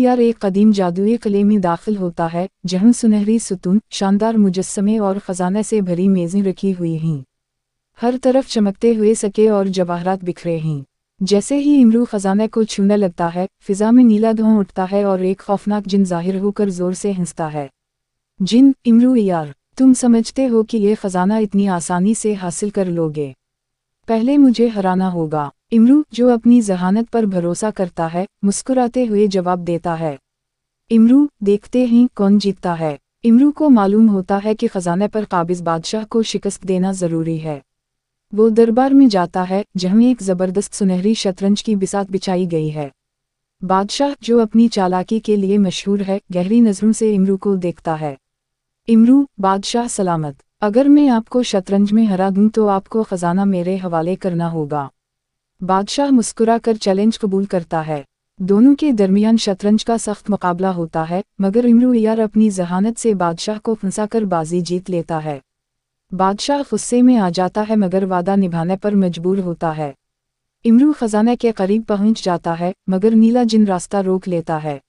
यार एक कदीम जादुई किले में दाखिल होता है जहाँ सुनहरी सुतून, शानदार मुजस्समे और ख़जाने से भरी मेज़ें रखी हुई हैं। हर तरफ चमकते हुए सके और जवाहरात बिखरे हैं। जैसे ही इमरू खजाने को छूने लगता है, फिजा में नीला धुआं उठता है और एक खौफनाक जिन जाहिर होकर जोर से हंसता है। जिन, इमरू यार, तुम समझते हो कि ये खजाना इतनी आसानी से हासिल कर लोगे? पहले मुझे हराना होगा। इमरू, जो अपनी जहानत पर भरोसा करता है, मुस्कुराते हुए जवाब देता है। इमरू, देखते हैं कौन जीतता है। इमरू को मालूम होता है कि खजाने पर काबिज बादशाह को शिकस्त देना ज़रूरी है। वो दरबार में जाता है जहाँ एक ज़बरदस्त सुनहरी शतरंज की बिसात बिछाई गई है। बादशाह, जो अपनी चालाकी के लिए मशहूर है, गहरी नज़रों से इमरू को देखता है। इमरू, बादशाह सलामत। अगर मैं आपको शतरंज में हरा दूं तो आपको ख़जाना मेरे हवाले करना होगा। बादशाह मुस्कुराकर चैलेंज कबूल करता है। दोनों के दरमियान शतरंज का सख्त मुकाबला होता है, मगर इमरू यार अपनी जहानत से बादशाह को फंसाकर बाजी जीत लेता है। बादशाह गुस्से में आ जाता है मगर वादा निभाने पर मजबूर होता है। इमरू खजाने के करीब पहुंच जाता है, मगर नीला जिन रास्ता रोक लेता है।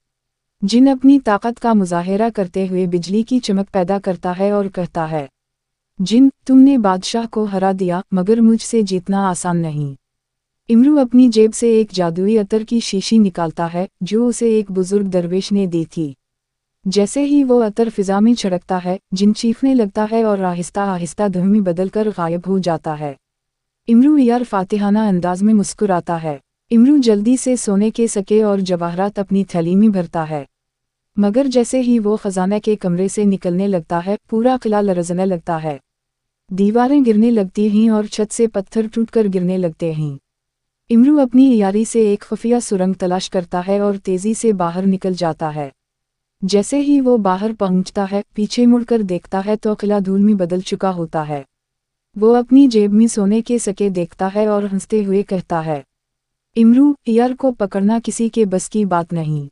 जिन अपनी ताकत का मुजाहिरा करते हुए बिजली की चमक पैदा करता है और कहता है, जिन, तुमने बादशाह को हरा दिया, मगर मुझसे जीतना आसान नहीं। इमरू अपनी जेब से एक जादुई अतर की शीशी निकालता है, जो उसे एक बुजुर्ग दरवेश ने दी थी। जैसे ही वो अतर फिजा में छिड़कता है, जिन चीखने लगता है और आहिस्ता आहिस्ता धुएं में बदलकर गायब हो जाता है। इमरू यार फातिहाना अंदाज में मुस्कुराता है। इमरू जल्दी से सोने के सके और जवाहरात अपनी थैली में भरता है। मगर जैसे ही वो खजाने के कमरे से निकलने लगता है, पूरा किला लरजने लगता है। दीवारें गिरने लगती हैं और छत से पत्थर टूटकर गिरने लगते हैं। इमरू अपनी यारी से एक खुफिया सुरंग तलाश करता है और तेजी से बाहर निकल जाता है। जैसे ही वो बाहर पहुंचता है, पीछे मुड़कर देखता है तो किला धूल में बदल चुका होता है। वो अपनी जेब में सोने के सके देखता है और हंसते हुए कहता है, इमरू यार को पकड़ना किसी के बस की बात नहीं।